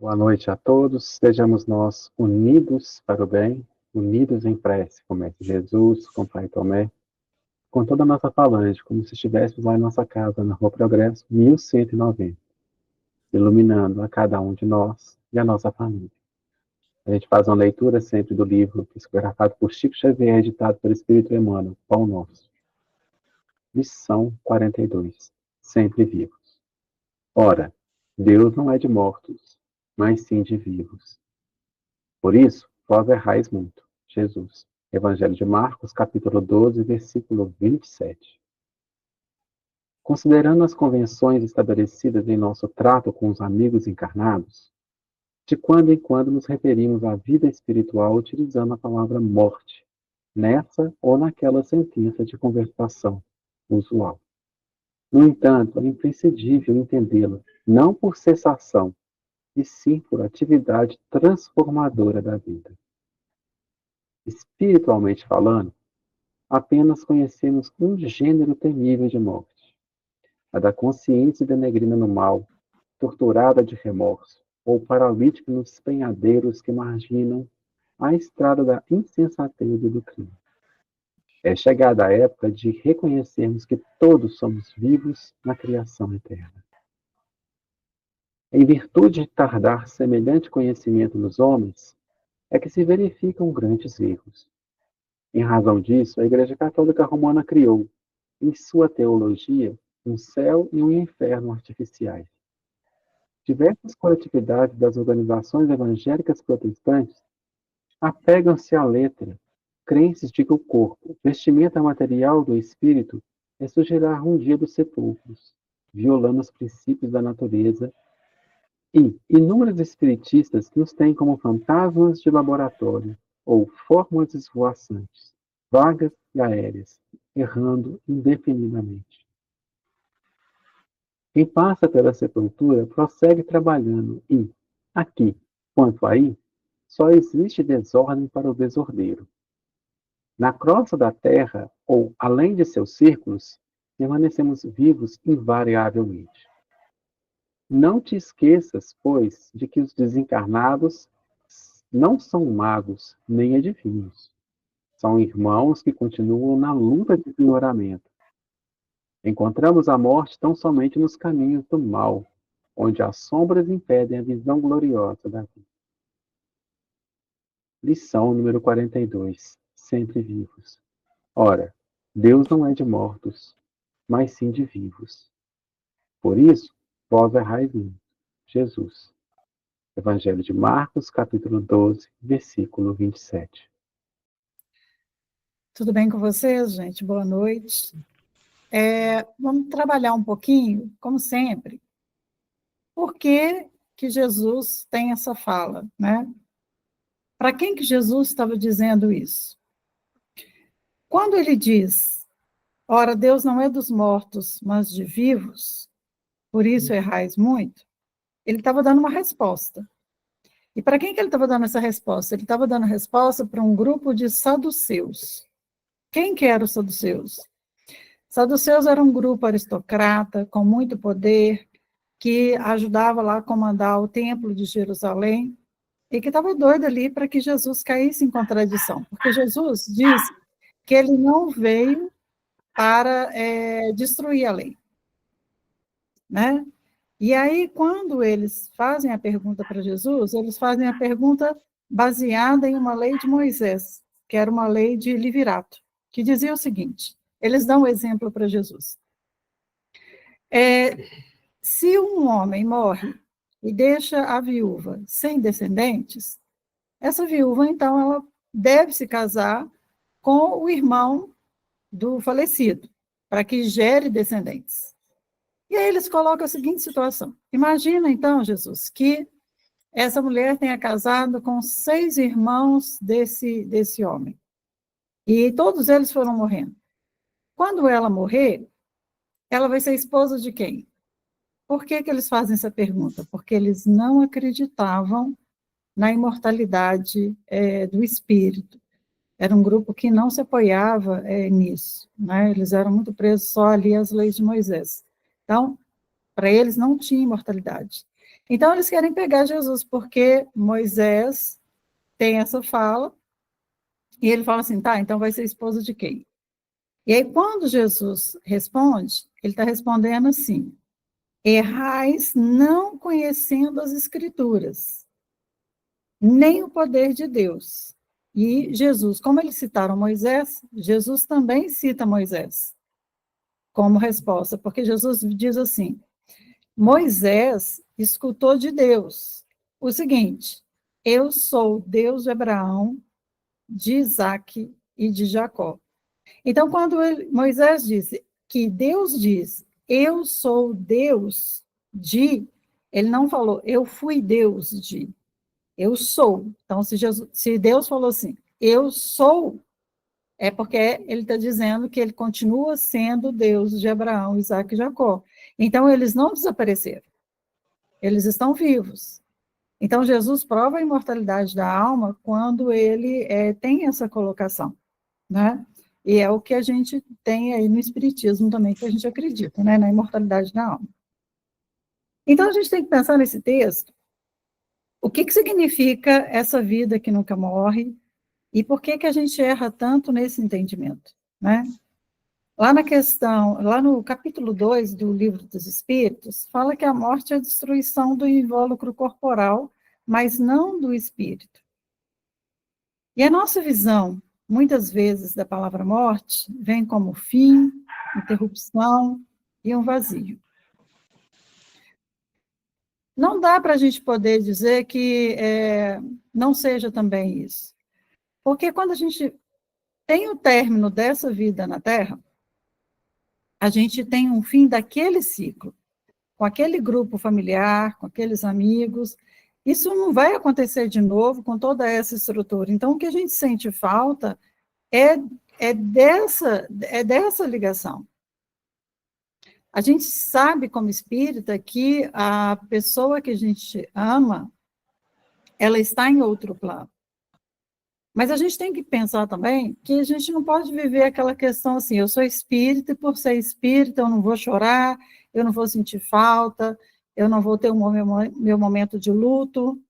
Boa noite a todos. Sejamos nós unidos para o bem, unidos em prece, com o Mestre Jesus, com o Pai Tomé, com toda a nossa falange, como se estivéssemos lá em nossa casa, na Rua Progresso, 1190, iluminando a cada um de nós e a nossa família. A gente faz uma leitura sempre do livro psicografado por Chico Xavier, editado pelo Espírito Emmanuel, Pão Nosso. Lição 42. Sempre vivos. Ora, Deus não é de mortos, mas sim de vivos. Por isso, vós errais muito. Jesus. Evangelho de Marcos, capítulo 12, versículo 27. Considerando as convenções estabelecidas em nosso trato com os amigos encarnados, de quando em quando nos referimos à vida espiritual utilizando a palavra morte, nessa ou naquela sentença de conversação usual. No entanto, é imprescindível entendê-la, não por cessação, e sim por atividade transformadora da vida. Espiritualmente falando, apenas conhecemos um gênero temível de morte, a da consciência denegrina no mal, torturada de remorso, ou paralítica nos penhadeiros que marginam a estrada da insensatez e do crime. É chegada a época de reconhecermos que todos somos vivos na criação eterna. Em virtude de tardar semelhante conhecimento nos homens, é que se verificam grandes erros. Em razão disso, a Igreja Católica Romana criou, em sua teologia, um céu e um inferno artificiais. Diversas coletividades das organizações evangélicas protestantes apegam-se à letra, crenças de que o corpo, vestimenta material do espírito, ressurgirá um dia dos sepulcros, violando os princípios da natureza, e inúmeros espiritistas nos têm como fantasmas de laboratório ou formas esvoaçantes, vagas e aéreas, errando indefinidamente. Quem passa pela sepultura prossegue trabalhando e, aqui, quanto aí, só existe desordem para o desordeiro. Na crosta da terra, ou além de seus círculos, permanecemos vivos invariavelmente. Não te esqueças, pois, de que os desencarnados não são magos nem adivinhos. São irmãos que continuam na luta de aprimoramento. Encontramos a morte tão somente nos caminhos do mal, onde as sombras impedem a visão gloriosa da vida. Lição número 42. Sempre vivos. Ora, Deus não é de mortos, mas sim de vivos. Por isso, vós errais muito. Jesus. Evangelho de Marcos, capítulo 12, versículo 27. Tudo bem com vocês, gente? Boa noite. Vamos trabalhar um pouquinho, como sempre, por que Jesus tem essa fala, né? Para quem que Jesus estava dizendo isso? Quando ele diz, ora, Deus não é dos mortos, mas de vivos, por isso errais muito, ele estava dando uma resposta. E para quem que ele estava dando essa resposta? Ele estava dando resposta para um grupo de saduceus. Quem que eram os saduceus? Saduceus era um grupo aristocrata, com muito poder, que ajudava lá a comandar o templo de Jerusalém, e que estava doido ali para que Jesus caísse em contradição, porque Jesus disse que ele não veio para destruir a lei, né? E aí, quando eles fazem a pergunta para Jesus, eles fazem a pergunta baseada em uma lei de Moisés, que era uma lei de Livirato, que dizia o seguinte, eles dão um exemplo para Jesus. Se um homem morre e deixa a viúva sem descendentes, essa viúva, então, ela deve se casar com o irmão do falecido, para que gere descendentes. E aí eles colocam a seguinte situação. Imagina, então, Jesus, que essa mulher tenha casado com 6 irmãos desse homem. E todos eles foram morrendo. Quando ela morrer, ela vai ser esposa de quem? Por que eles fazem essa pergunta? Porque eles não acreditavam na imortalidade do espírito. Era um grupo que não se apoiava nisso, né? Eles eram muito presos só ali às leis de Moisés. Então, para eles não tinha imortalidade. Então, eles querem pegar Jesus, porque Moisés tem essa fala, e ele fala assim, tá, então vai ser esposa de quem? E aí, quando Jesus responde, ele está respondendo assim, errais não conhecendo as Escrituras, nem o poder de Deus. E Jesus, como eles citaram Moisés, Jesus também cita Moisés como resposta, porque Jesus diz assim, Moisés escutou de Deus o seguinte, eu sou Deus de Abraão, de Isaque e de Jacó. Então, quando Moisés disse que Deus diz, eu sou Deus de, ele não falou, eu fui Deus de, eu sou. Então, se Deus falou assim, eu sou, é porque ele está dizendo que ele continua sendo Deus de Abraão, Isaac e Jacó. Então, eles não desapareceram, eles estão vivos. Então, Jesus prova a imortalidade da alma quando ele tem essa colocação, né? E é o que a gente tem aí no Espiritismo também, que a gente acredita, né? Na imortalidade da alma. Então, a gente tem que pensar nesse texto, o que significa essa vida que nunca morre, e por que a gente erra tanto nesse entendimento, né? Lá no capítulo 2 do Livro dos Espíritos, fala que a morte é a destruição do invólucro corporal, mas não do espírito. E a nossa visão, muitas vezes, da palavra morte, vem como fim, interrupção e um vazio. Não dá para a gente poder dizer que não seja também isso. Porque quando a gente tem o término dessa vida na Terra, a gente tem um fim daquele ciclo, com aquele grupo familiar, com aqueles amigos. Isso não vai acontecer de novo com toda essa estrutura. Então, o que a gente sente falta é dessa ligação. A gente sabe, como espírita, que a pessoa que a gente ama, ela está em outro plano. Mas a gente tem que pensar também que a gente não pode viver aquela questão assim, eu sou espírita e por ser espírita eu não vou chorar, eu não vou sentir falta, eu não vou ter meu momento de luto.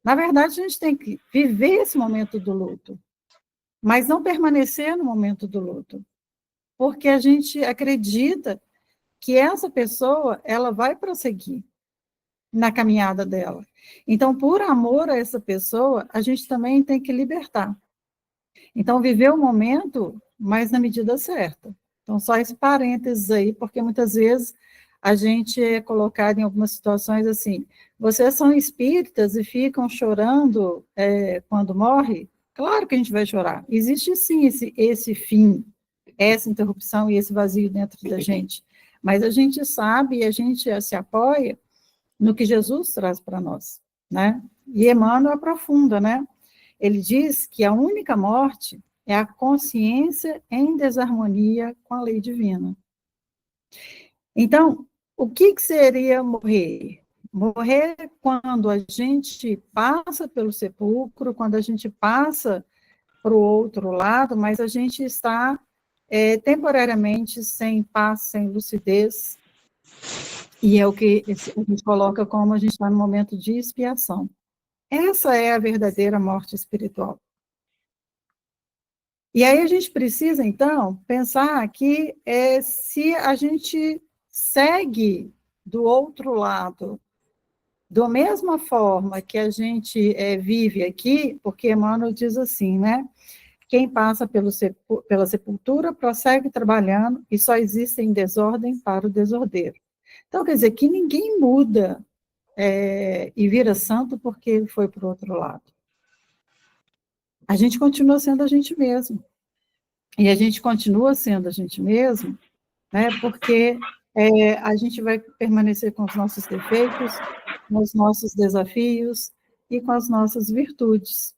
Na verdade, a gente tem que viver esse momento do luto, mas não permanecer no momento do luto, porque a gente acredita que essa pessoa, ela vai prosseguir na caminhada dela. Então, por amor a essa pessoa, a gente também tem que libertar. Então, viver o momento, mas na medida certa. Então, só esse parênteses aí, porque muitas vezes a gente é colocado em algumas situações assim, vocês são espíritas e ficam chorando quando morre? Claro que a gente vai chorar. Existe sim esse fim, essa interrupção e esse vazio dentro da gente. Mas a gente sabe e a gente se apoia no que Jesus traz para nós, né? E Emmanuel aprofunda, né? Ele diz que a única morte é a consciência em desarmonia com a lei divina. Então, o que seria morrer? Morrer quando a gente passa pelo sepulcro, quando a gente passa para o outro lado, mas a gente está temporariamente sem paz, sem lucidez, e é o que a gente coloca como a gente está no momento de expiação. Essa é a verdadeira morte espiritual. E aí a gente precisa, então, pensar que se a gente segue do outro lado, da mesma forma que a gente vive aqui, porque Emmanuel diz assim, né? Quem passa pela sepultura prossegue trabalhando e só existe em desordem para o desordeiro. Então, quer dizer, que ninguém muda e vira santo porque foi para o outro lado. A gente continua sendo a gente mesmo. E a gente continua sendo a gente mesmo, né, porque a gente vai permanecer com os nossos defeitos, com os nossos desafios e com as nossas virtudes.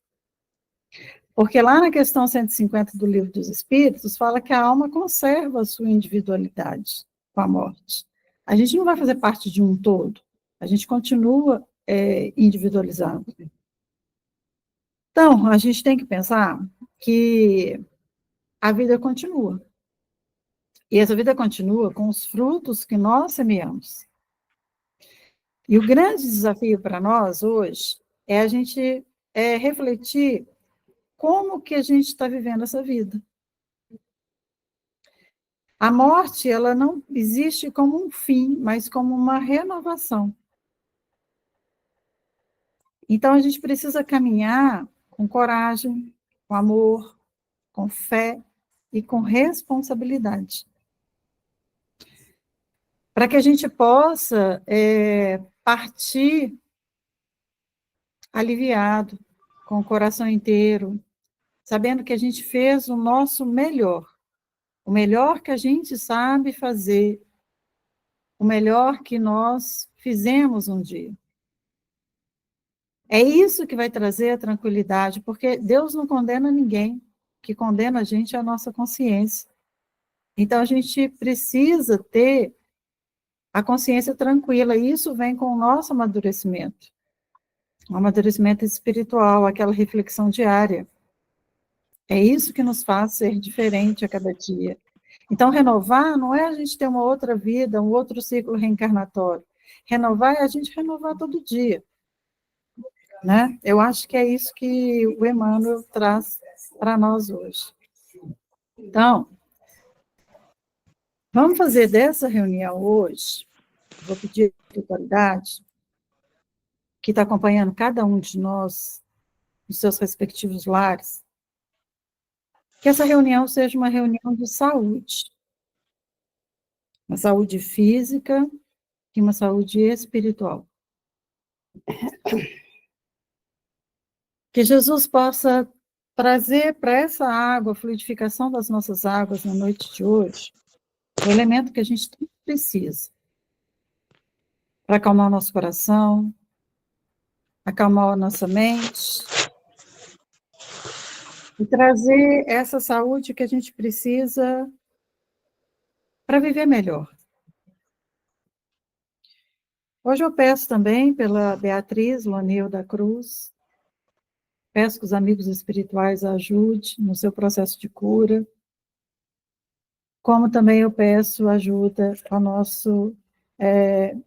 Porque lá na questão 150 do Livro dos Espíritos, fala que a alma conserva a sua individualidade com a morte. A gente não vai fazer parte de um todo, a gente continua individualizado. Então, a gente tem que pensar que a vida continua. E essa vida continua com os frutos que nós semeamos. E o grande desafio para nós hoje é a gente refletir como que a gente está vivendo essa vida. A morte, ela não existe como um fim, mas como uma renovação. Então, a gente precisa caminhar com coragem, com amor, com fé e com responsabilidade. Para que a gente possa partir aliviado, com o coração inteiro, sabendo que a gente fez o nosso melhor. O melhor que a gente sabe fazer, o melhor que nós fizemos um dia. É isso que vai trazer a tranquilidade, porque Deus não condena ninguém, o que condena a gente é a nossa consciência. Então, a gente precisa ter a consciência tranquila, e isso vem com o nosso amadurecimento. O amadurecimento espiritual, aquela reflexão diária. É isso que nos faz ser diferente a cada dia. Então, renovar não é a gente ter uma outra vida, um outro ciclo reencarnatório. Renovar é a gente renovar todo dia. Né? Eu acho que é isso que o Emmanuel traz para nós hoje. Então, vamos fazer dessa reunião hoje, vou pedir à autoridade que está acompanhando cada um de nós nos seus respectivos lares, que essa reunião seja uma reunião de saúde. Uma saúde física e uma saúde espiritual. Que Jesus possa trazer para essa água, a fluidificação das nossas águas na noite de hoje, o elemento que a gente precisa para acalmar o nosso coração, acalmar a nossa mente, e trazer essa saúde que a gente precisa para viver melhor. Hoje eu peço também pela Beatriz Loneu da Cruz, peço que os amigos espirituais a ajudem no seu processo de cura, como também eu peço ajuda ao nosso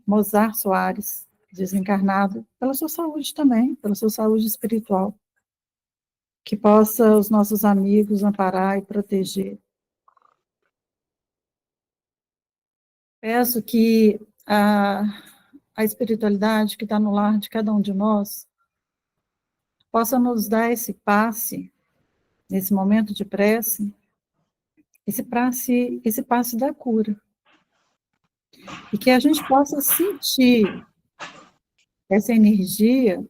Mozart Soares, desencarnado, pela sua saúde também, pela sua saúde espiritual, que possa os nossos amigos amparar e proteger. Peço que a espiritualidade que está no lar de cada um de nós possa nos dar esse passe, nesse momento de prece, esse passe da cura. E que a gente possa sentir essa energia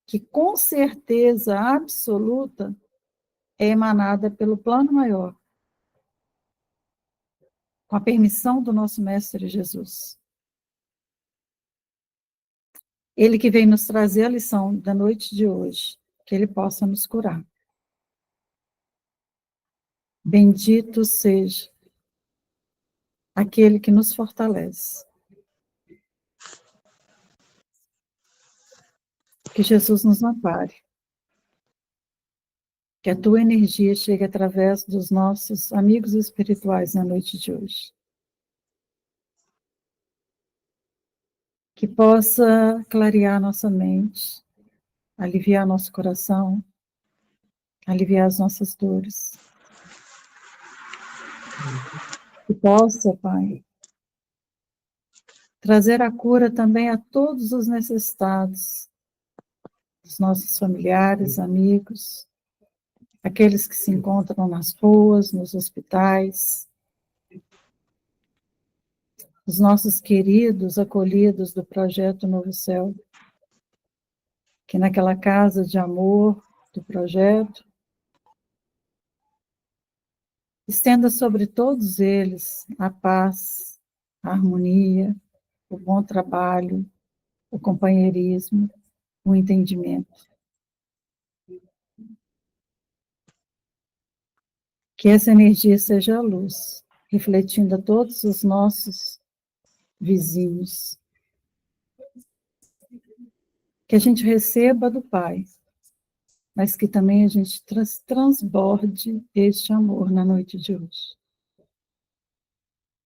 que, com certeza absoluta, é emanada pelo plano maior, com a permissão do nosso Mestre Jesus. Ele que vem nos trazer a lição da noite de hoje, que ele possa nos curar. Bendito seja aquele que nos fortalece. Que Jesus nos ampare. Que a tua energia chegue através dos nossos amigos espirituais na noite de hoje. Que possa clarear nossa mente, aliviar nosso coração, aliviar as nossas dores. Que possa, Pai, trazer a cura também a todos os necessitados, os nossos familiares, amigos, aqueles que se encontram nas ruas, nos hospitais, os nossos queridos acolhidos do Projeto Novo Céu, que naquela casa de amor do projeto, estenda sobre todos eles a paz, a harmonia, o bom trabalho, o companheirismo, o entendimento. Que essa energia seja a luz, refletindo a todos os nossos vizinhos. Que a gente receba do Pai, mas que também a gente transborde este amor na noite de hoje.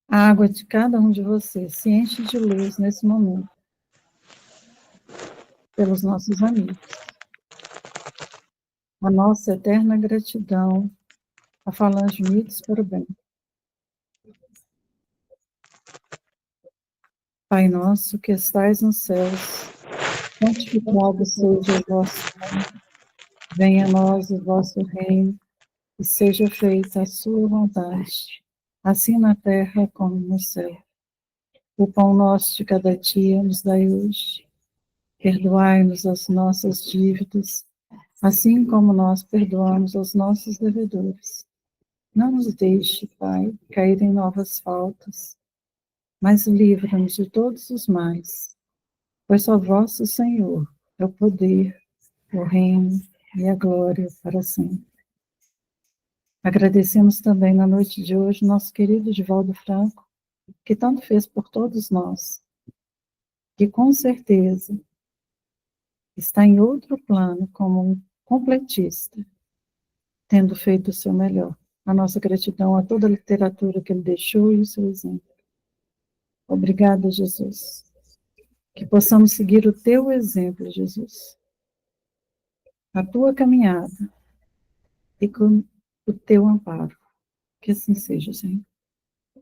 A água de cada um de vocês se enche de luz nesse momento, pelos nossos amigos. A nossa eterna gratidão a Falange Unidos para o Bem. Pai nosso que estais nos céus, santificado seja o vosso nome. Venha a nós o vosso reino, e seja feita a sua vontade, assim na terra como no céu. O pão nosso de cada dia nos dai hoje. Perdoai-nos as nossas dívidas, assim como nós perdoamos aos nossos devedores. Não nos deixe, Pai, cair em novas faltas, mas livra-nos de todos os mais, pois só vosso Senhor é o poder, o reino e a glória para sempre. Agradecemos também na noite de hoje nosso querido Divaldo Franco, que tanto fez por todos nós, que com certeza está em outro plano como um completista, tendo feito o seu melhor. A nossa gratidão a toda a literatura que ele deixou e o seu exemplo. Obrigada, Jesus. Que possamos seguir o teu exemplo, Jesus. A tua caminhada e com o teu amparo. Que assim seja, Senhor.